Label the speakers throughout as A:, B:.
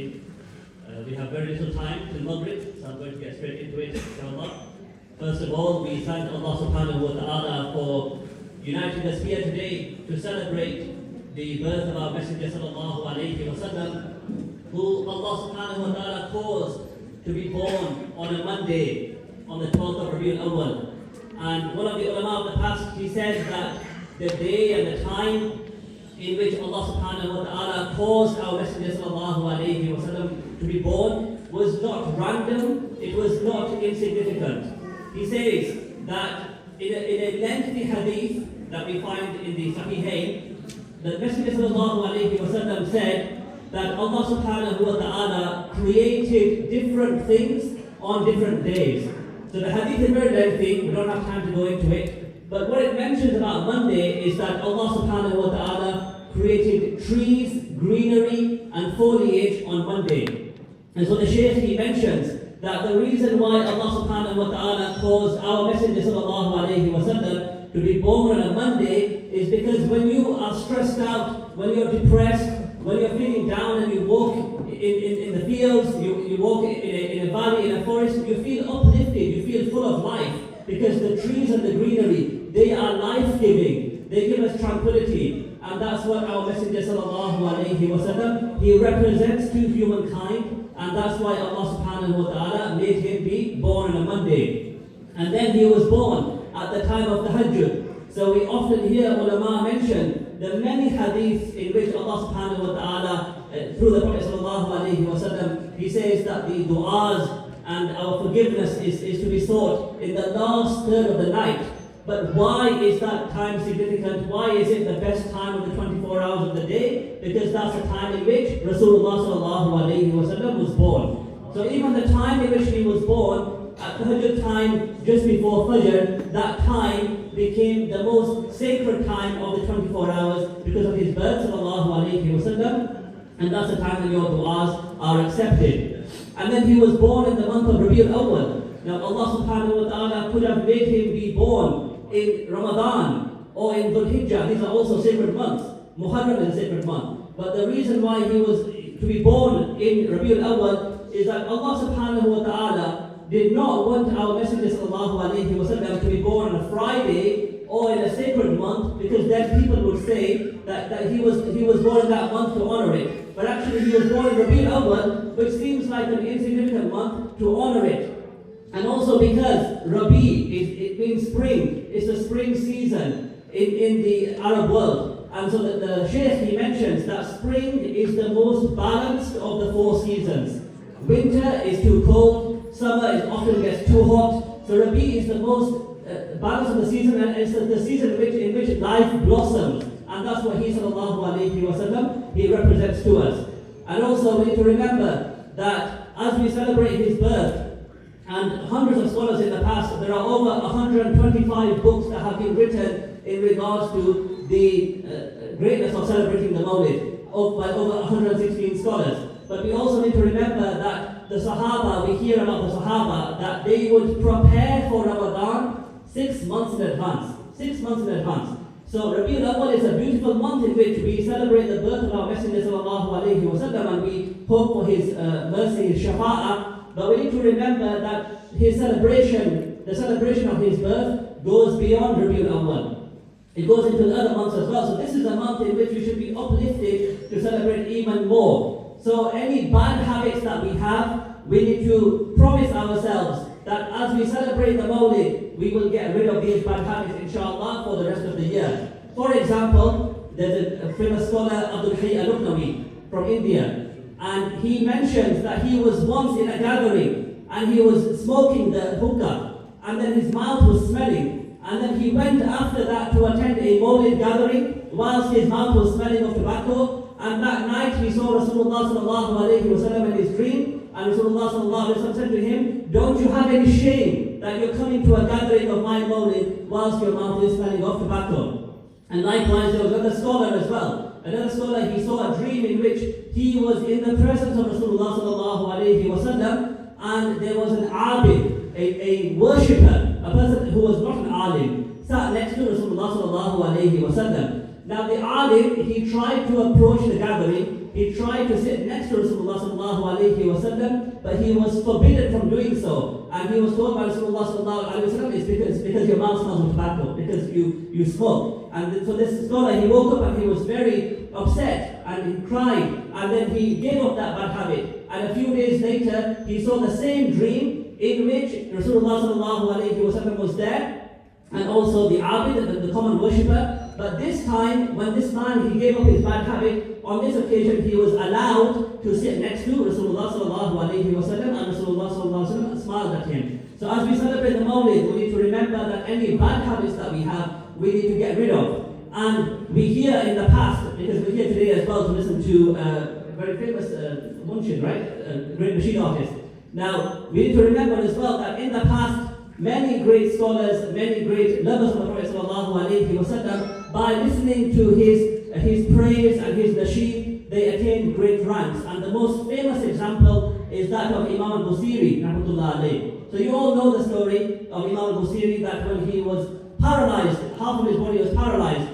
A: We have very little time till Maghrib, so I'm going to get straight into it, inshallah. First of all, we thank Allah subhanahu wa ta'ala for uniting us here today to celebrate the birth of our Messenger sallallahu alayhi wa sallam, who Allah subhanahu wa ta'ala caused to be born on a Monday, on the 12th of Rabiul Awwal. And one of the ulama of the past, he says that the day and the time in which Allah subhanahu wa ta'ala caused our Messenger sallallahu alayhi wa sallam to be born was not random, it was not insignificant. He says that in a lengthy hadith that we find in the Sahihain, the Messenger sallallahu alayhi wa sallam said that Allah subhanahu wa ta'ala created different things on different days. So the hadith is very lengthy, we don't have time to go into it. But what it mentions about Monday is that Allah subhanahu wa ta'ala created trees, greenery and foliage on Monday. And so the Shaykh, he mentions that the reason why Allah subhanahu wa ta'ala caused our Messenger sallallahu alayhi wa sallam to be born on a Monday is because when you are stressed out, when you're depressed, when you're feeling down and you walk in the fields, you walk in a valley, in a forest, you feel uplifted, you feel full of life. Because the trees and the greenery, they are life-giving, they give us tranquility. And that's what our Messenger sallallahu alayhi wa sallam, he represents to humankind. And that's why Allah subhanahu wa ta'ala made him be born on a Monday. And then he was born at the time of the Hajr. So we often hear ulama mention the many hadiths in which Allah subhanahu wa ta'ala, through the Prophet sallallahu alayhi wa sallam, he says that the du'as and our forgiveness is to be sought in the last third of the night. But why is that time significant? Why is it the best time of the 24 hours of the day? Because that's the time in which Rasulullah sallallahu alayhi wa sallam was born. So even the time in which he was born, at the Hajr time, just before Fajr, that time became the most sacred time of the 24 hours because of his birth sallallahu alayhi wa sallam. And that's the time when your du'as are accepted. And then he was born in the month of Rabiul Awwal. Now Allah subhanahu wa ta'ala could have made him be born in Ramadan or in Dhul Hijjah. These are also sacred months. Muharram is a sacred month. But the reason why he was to be born in Rabiul Awwal is that Allah subhanahu wa ta'ala did not want our Messenger sallallahu alayhi wa sallam to be born on a Friday or in a sacred month, because then people would say that he was born in that month to honor it. But actually he was born in Rabiul Awwal, which seems like an insignificant month, to honor it. And also because Rabi, it means spring, it's the spring season in the Arab world. And so the Shaykh, he mentions that spring is the most balanced of the four seasons. Winter is too cold, summer often gets too hot. So Rabi is the most balanced of the season, and it's the season in which life blossoms. And that's what he sallallahu alayhi wa sallam, he represents to us. And also we need to remember that as we celebrate his birth, and hundreds of scholars in the past, there are over 125 books that have been written in regards to the greatness of celebrating the Mawlid, by over 116 scholars. But we also need to remember that the Sahaba, we hear about the Sahaba, that they would prepare for Ramadan 6 months in advance. 6 months in advance. So Rabiul Awwal is a beautiful month in which we celebrate the birth of our Messenger sallallahu alayhi wa sallam, and we hope for his mercy, his shafa'ah. But we need to remember that his celebration, the celebration of his birth, goes beyond Rabiul Awwal. It goes into the other months as well. So this is a month in which we should be uplifted to celebrate even more. So any bad habits that we have, we need to promise ourselves that as we celebrate the Mawlid, we will get rid of these bad habits, inshallah, for the rest of the year. For example, there's a famous scholar, Abdul Hayy Al-Luqnawi from India. And he mentions that he was once in a gathering and he was smoking the hookah, and then his mouth was smelling. And then he went after that to attend a Mawlid gathering whilst his mouth was smelling of tobacco. And that night he saw Rasulullah sallallahu alayhi wa sallam in his dream. And Rasulullah sallallahu alayhi wa sallam said to him, "Don't you have any shame that you're coming to a gathering of my Mawlid whilst your mouth is smelling of tobacco?" And likewise, there was another scholar as well. Another scholar, he saw a dream in which he was in the presence of Rasulullah sallallahu alayhi wa sallam, and there was an abid, a worshipper, a person who was not an alim, sat next to Rasulullah sallallahu alayhi wa sallam. Now the alim, he tried to approach the gathering, he tried to sit next to Rasulullah sallallahu sallallahu alayhi wa sallam, but he was forbidden from doing so. And he was told by Rasulullah sallallahu alayhi wa sallam, it's because your mouth smells of tobacco, because you smoke. And so this scholar, he woke up and he was very upset and he cried, and then he gave up that bad habit. And a few days later, he saw the same dream in which Rasulullah sallallahu alayhi wa sallam was there, and also the abid, the common worshipper. But this time, when this man, he gave up his bad habit, on this occasion he was allowed to sit next to Rasulullah sallallahu alayhi wa sallam, and Rasulullah sallallahu alayhi wa sallam smiled at him. So as we celebrate the Mawlid, we need to remember that any bad habits that we have, we need to get rid of. And we hear in the past, because we're here today as well to listen to a very famous Munshin, right? Great machine artist. Now, we need to remember as well that in the past, many great scholars, many great lovers of the Prophet sallallahu alayhi wa sallam, by listening to his praise and his nasheed, they attained great ranks. And the most famous example is that of Imam al-Busiri, rahmatullah alayhi. So you all know the story of Imam al-Busiri, that when he was paralyzed, half of his body was paralyzed,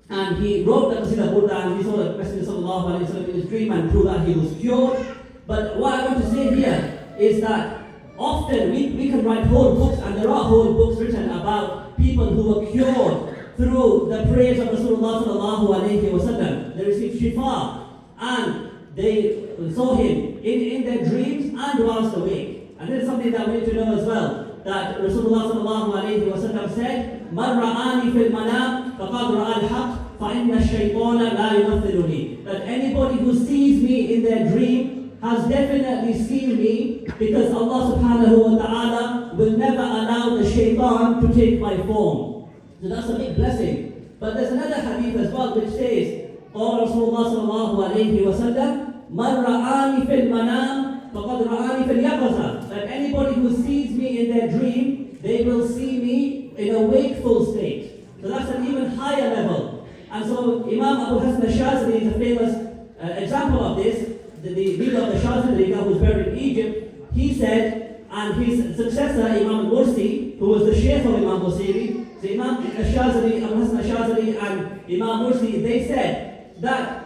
A: and he wrote the Qasida Burda, and he saw the Messenger sallallahu alayhi wa sallam in his dream, and through that he was cured. But what I want to say here is that often we can write whole books, and there are whole books written about people who were cured through the praise of Rasulullah sallallahu alayhi wa sallam. They received shifa, and they saw him in their dreams and whilst awake. And this is something that we need to know as well, that Rasulullah sallallahu alayhi wa sallam said, "Man ra'ani fil manam faqad ra'a al-haq, fa inna ash-shaytana la yumathiluni." That anybody who sees me in their dream has definitely seen me, because Allah subhanahu wa ta'ala will never allow the shaitan to take my form. So that's a big blessing. But there's another hadith as well which says, قال رسول الله صلى الله عليه وسلم من رآني في المنام فقد رآني في اليقظة. That anybody who sees me in their dream, they will see me in a wakeful state. So that's an even higher level. And so Imam Abu Hasan al-Shazali is a famous example of this. The leader of the Shazali who was buried in Egypt, he said, and his successor Imam al-Mursi, who was the Shaykh of Imam Busiri, so Imam al-Shazali, Abu Hasan al-Shazali and Imam Mursi, they said that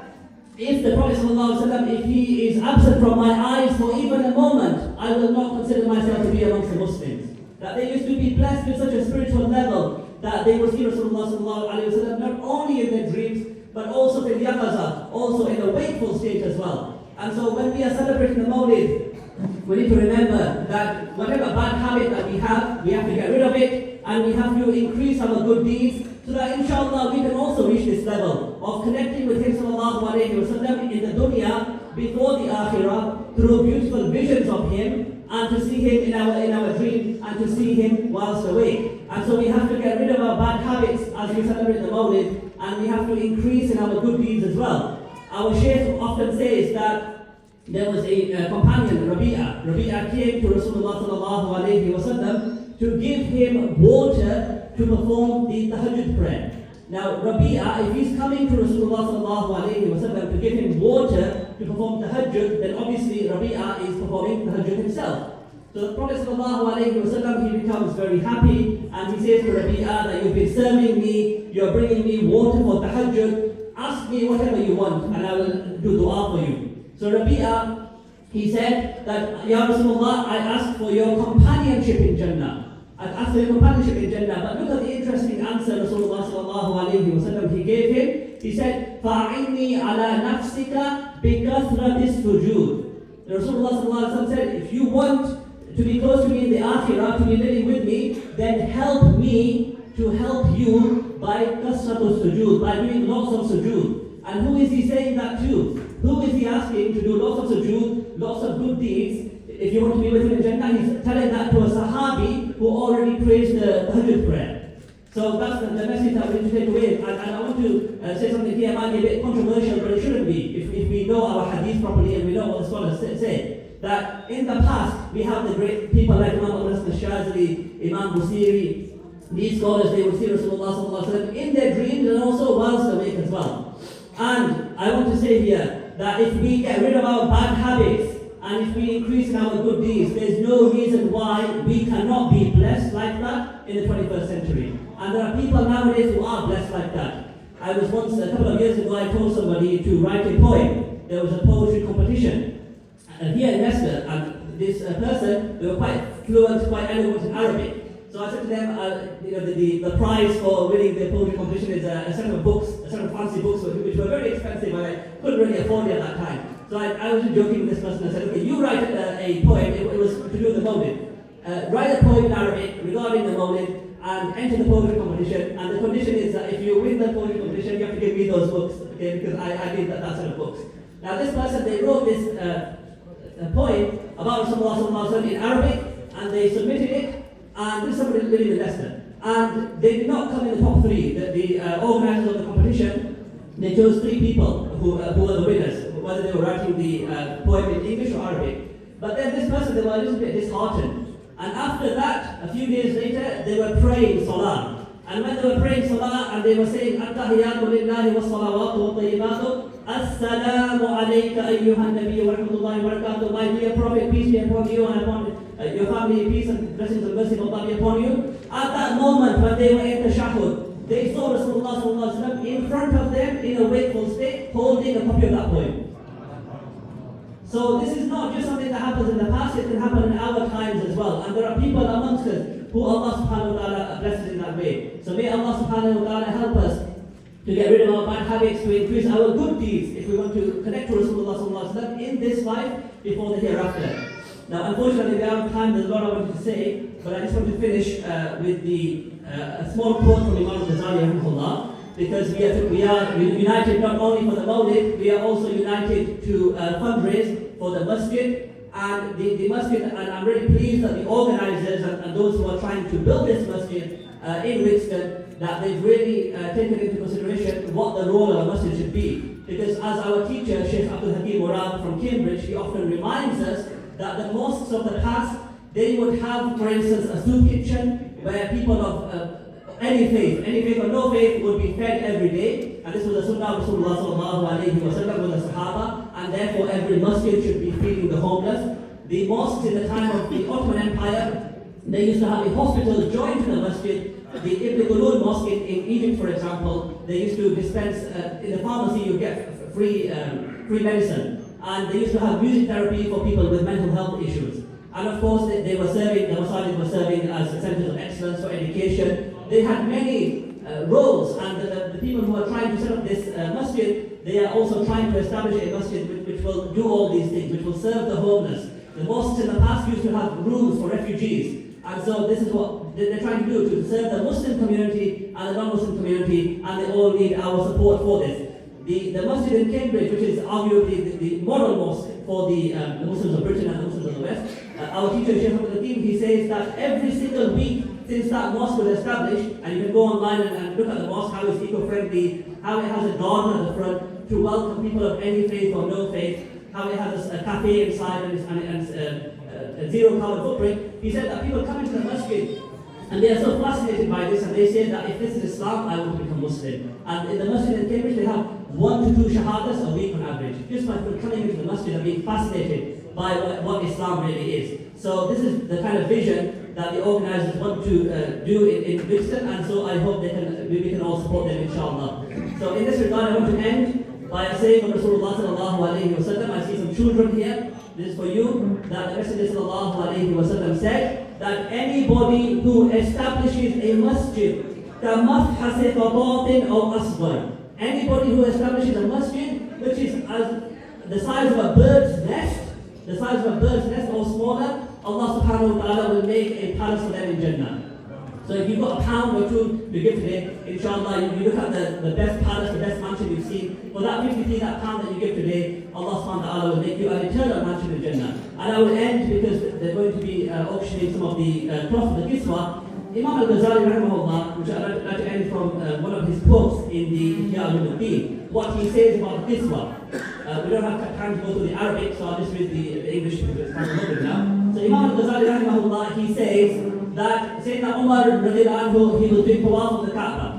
A: if the Prophet ﷺ, if he is absent from my eyes for even a moment, I will not consider myself to be amongst the Muslims. That they used to be blessed with such a spiritual level that they would see Rasulullah ﷺ not only in their dreams, but also in yaqaza, also in a wakeful state as well. And so when we are celebrating the Mawlid, we need to remember that whatever bad habit that we have to get rid of it, and we have to increase our good deeds, so that inshallah we can also reach this level of connecting with Him sallallahu alayhi wa sallam in the dunya before the akhirah, through beautiful visions of Him, and to see Him in our dream, and to see Him whilst awake. And so we have to get rid of our bad habits as we celebrate the Mawlid, and we have to increase in our good deeds as well. Our Shaykh often says that there was a companion, Rabi'a. Rabi'a came to Rasulullah sallallahu alayhi wa sallam to give him water to perform the tahajjud prayer. Now Rabi'a, if he's coming to Rasulullah sallallahu alayhi wa sallam to give him water to perform tahajjud, then obviously Rabi'a is performing tahajjud himself. So the Prophet sallallahu alayhi wa sallam, he becomes very happy, and he says to Rabi'a that you've been serving me, you're bringing me water for tahajjud, ask me whatever you want and I will do dua for you. So Rabi'a, he said that, Ya Rasulullah, I ask for your companionship in Jannah. I asked for your companionship in Jannah. But look at the interesting answer Rasulullah sallallahu alayhi wa sallam, he gave him. He said, فَأَعِنِّي عَلَى نَفْسِكَ بِكَثْرَةِ السُّجُودِ. Rasulullah sallallahu alayhi wa sallam said, if you want to be close to me in the akhirah, to be living with me, then help me to help you by kasratul sujood, by doing lots of sujood. And who is he saying that to? Who is he asking to do lots of sujood, lots of good deeds? If you want to be with him in Jannah, he's telling that to a Sahabi who already prays the Hajr prayer. So that's the message that we need to take away. And I want to say something here, might be a bit controversial, but it shouldn't be. If we know our hadith properly and we know what the scholars say, that in the past we have the great people like Imam al-Shazali, Imam Busiri. These scholars, they would see Rasulullah sallallahu alaihi wasallam in their dreams and also whilst awake as well. And I want to say here that if we get rid of our bad habits and if we increase in our good deeds, there's no reason why we cannot be blessed like that in the 21st century. And there are people nowadays who are blessed like that. I was once, a couple of years ago, I told somebody to write a poem. There was a poetry competition. here in Leicester, and this person, they were quite fluent, quite eloquent in Arabic. So I said to them, the prize for winning the poetry competition is a set of books, a set of fancy books, which were very expensive, and I couldn't really afford it at that time. So I was joking with this person. I said, okay, you write a poem. It was to do with the Mawlid. Write a poem in Arabic regarding the Mawlid and enter the poetry competition. And the condition is that if you win the poetry competition, you have to give me those books, okay? Because I need that set of books. Now this person, they wrote this poem about Rasulullah in Arabic, and they submitted it. And this is somebody living in Leicester. And they did not come in the top three. The organizers of the competition, they chose 3 people who were the winners, whether they were writing the poem in English or Arabic. But then this person, they were a little bit disheartened. And after that, a few days later, they were praying Salah. And when they were praying Salah, and they were saying, At-tahiyatu lillahi wa salawatu wa tayyibatu, As-salamu alayka ayyuhan nabiyyu wa rahmatullahi wa barakatuh. My dear Prophet, peace be upon you and upon your family, peace and blessings and mercy of Allah be upon you. At that moment, when they were in the tashahhud, they saw Rasulullah in front of them in a wakeful state, holding a copy of that poem. So this is not just something that happens in the past, it can happen in our times as well. And there are people amongst us who Allah subhanahu wa ta'ala blesses in that way. So may Allah subhanahu wa ta'ala help us to get rid of our bad habits, to increase our good deeds if we want to connect to Rasulullah in this life before the hereafter. Now unfortunately we are out of time, there's a lot I wanted to say, but I just want to finish with a small quote from Imran Al-Azhari, because we are united not only for the Mawlid, we are also united to fundraise for the masjid. And the masjid, and I'm really pleased that the organizers and those who are trying to build this masjid in Brixton, that they've really taken into consideration what the role of a masjid should be. Because as our teacher, Shaykh Murad from Cambridge, he often reminds us that the mosques of the past, they would have, for instance, a soup kitchen where people of any faith or no faith would be fed every day. And this was a sunnah of Rasulullah sallallahu alayhi wa sallam with the Sahaba, and therefore every masjid should be feeding the homeless. The mosques in the time of the Ottoman Empire, they used to have a hospital joined to the masjid. The Ibn Qulun Mosque in Egypt, for example, they used to dispense, in the pharmacy you get free medicine. And they used to have music therapy for people with mental health issues. And of course, the masajid were serving as centers of excellence for education. They had many roles, and the people who are trying to set up this masjid, they are also trying to establish a masjid which will do all these things, which will serve the homeless. The mosques in the past used to have rooms for refugees, and so this is what they're trying to do, to serve the Muslim community and the non-Muslim community, and they all need our support for this. The masjid in Cambridge, which is arguably the model mosque for the Muslims of Britain and the Muslims of the West, our teacher Shaykh, he says that every single week since that mosque was established, and you can go online and look at the mosque, how it's eco-friendly, how it has a garden at the front to welcome people of any faith or no faith, how it has a cafe inside and a zero carbon footprint. He said that people come into the masjid and they are so fascinated by this, and they say that if this is Islam, I want to become Muslim. And in the masjid in Cambridge, they have 1 to 2 shahadas a week on average, just by coming into the masjid and being fascinated by what Islam really is. So this is the kind of vision that the organizers want to do in Brixton, and so I hope we can all support them, inshallah. So in this regard, I want to end by saying of Rasulullah sallallahu alayhi wa sallam, I see some children here, this is for you, that the Messenger sallallahu alayhi wa sallam said that anybody who establishes a masjid, كَمَفْحَسِ فَضَاطٍ أَوْ أَصْغَرٍ, anybody who establishes a masjid which is as the size of a bird's nest, or smaller, Allah subhanahu wa ta'ala will make a palace for them in Jannah. So if you've got £1 or 2 to give today, inshallah, you look at the best palace, the best mansion you've seen. For that 50p, that £1 that you give today, Allah subhanahu wa ta'ala will make you an eternal mansion in Jannah. And I will end, because they're going to be auctioning some of the cloth of the Kiswa. Imam Al-Azhari rahimahullah, which I'd like to end from one of his quotes in the Ihya al-Ulumuddin, what he says about the Kiswa. We don't have time to go through the Arabic, so I'll just read the English because it's kind of longer now. So Imam Al-Azhari rahimahullah, he says that Sayyidina Umar radiallahu anhu, he was doing tawaf of the Kaaba.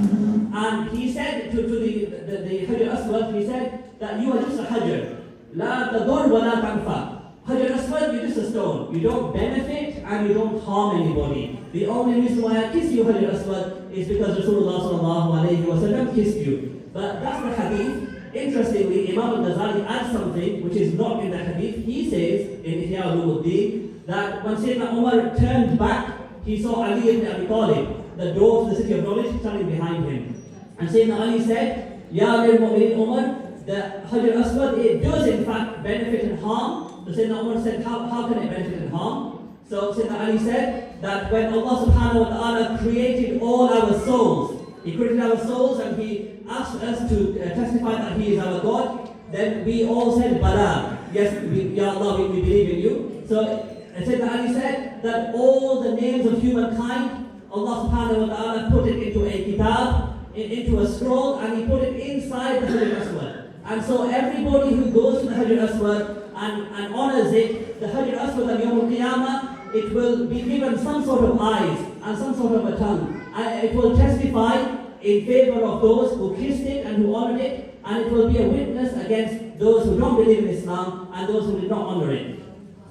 A: And he said to the Hajr Aswad, he said that you are just a Hajr. La tadur wa la tanfa. Hajr Aswad, you're just a stone. You don't benefit and you don't harm anybody. The only reason why I kiss you, Hajr Aswad, is because Rasulullah sallallahu alayhi wa sallam kissed you. But that's the hadith. interestingly, Imam Al-Azhari adds something which is not in the hadith. He says in Ihya Ulumuddin that when Sayyidina Umar turned back, he saw Ali ibn Abi Talib, the door to the city of knowledge, standing behind him. And Sayyidina Ali said, Ya Amir al-Mu'mineen Umar, the Hajr Aswad, it does in fact benefit and harm. So Sayyidina Umar said, how can it benefit and harm? So Sayyidina Ali said that when Allah subhanahu wa ta'ala created all our souls, He created our souls and He asked us to testify that He is our God, then we all said, Bala, yes, Ya Allah, we believe in you. So Sayyidina Ali said that all the names of humankind, Allah subhanahu wa ta'ala put it into a kitab, into a scroll, and He put it inside the Hajr Aswad. And so everybody who goes to the Hajr Aswad and honors it, the Hajr Aswad on Yawm al-Qiyamah, it will be given some sort of eyes and some sort of a tongue. And it will testify in favor of those who kissed it and who honored it, and it will be a witness against those who don't believe in Islam and those who did not honor it.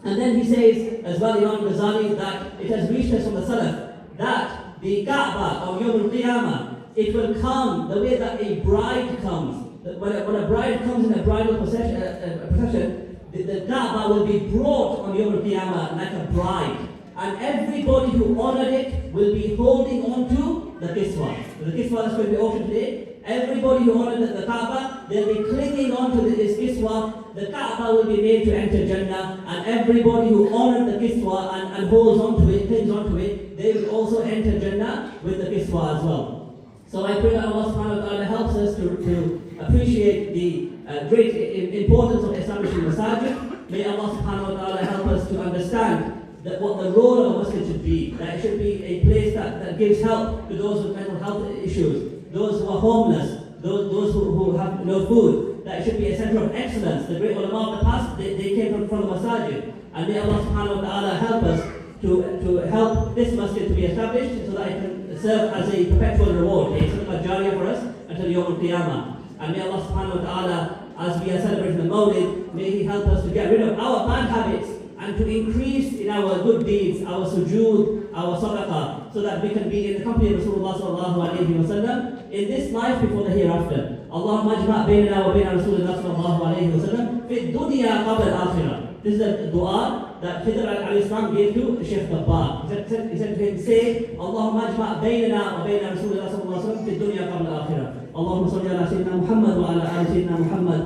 A: And then he says, as well, Imam Ghazali, that it has reached us from the Salaf that the Kaaba of Yawm al-Qiyamah, it will come the way that a bride comes. When a bride comes in a bridal procession, the Kaaba will be brought on Yawm al-Qiyamah like a bride. And everybody who honored it will be holding on to the Kiswa. The Kiswa is going to be opened today. Everybody who honored the Kaaba, they'll be clinging on to this Kiswa. The Kaaba will be made to enter Jannah. And everybody who honored the Kiswa and holds on to it, clings on to it, they will also enter Jannah with the Kiswa as well. So I pray that Allah subhanahu wa ta'ala helps us to appreciate the great importance of establishing masajid. May Allah subhanahu wa ta'ala help us to understand that what the role of a masjid should be. That it should be a place that gives help to those with mental health issues, those who are homeless, those who have no food. That it should be a center of excellence. The great ulama of the past, they came from the masajid. And may Allah subhanahu wa ta'ala help us to help this masjid to be established so that it can serve as a perpetual reward, a sadaqah jariyah for us until Yawm al-Qiyamah. And may Allah subhanahu wa ta'ala, as we are celebrating the Mawlid, may He help us to get rid of our bad habits and to increase in our good deeds, our sujood, our sadaqah, so that we can be in the company of Rasulullah sallallahu alayhi wa sallam in this life before the hereafter. Allahumma ajma' baynana wa bayna Rasulullah sallallahu alayhi wa sallam fi dunya qabla al-akhirah. This is a dua that Hajr al-Islam gave to Shaykh Dabbar. He said to him, say, Allahumma ajma' baynana wa bayna Rasulullah sallallahu alayhi wa sallam fi dunya qabla al-akhirah. Allahumma salli ala Sayyidina Muhammad wa ala ali Sayyidina Muhammad.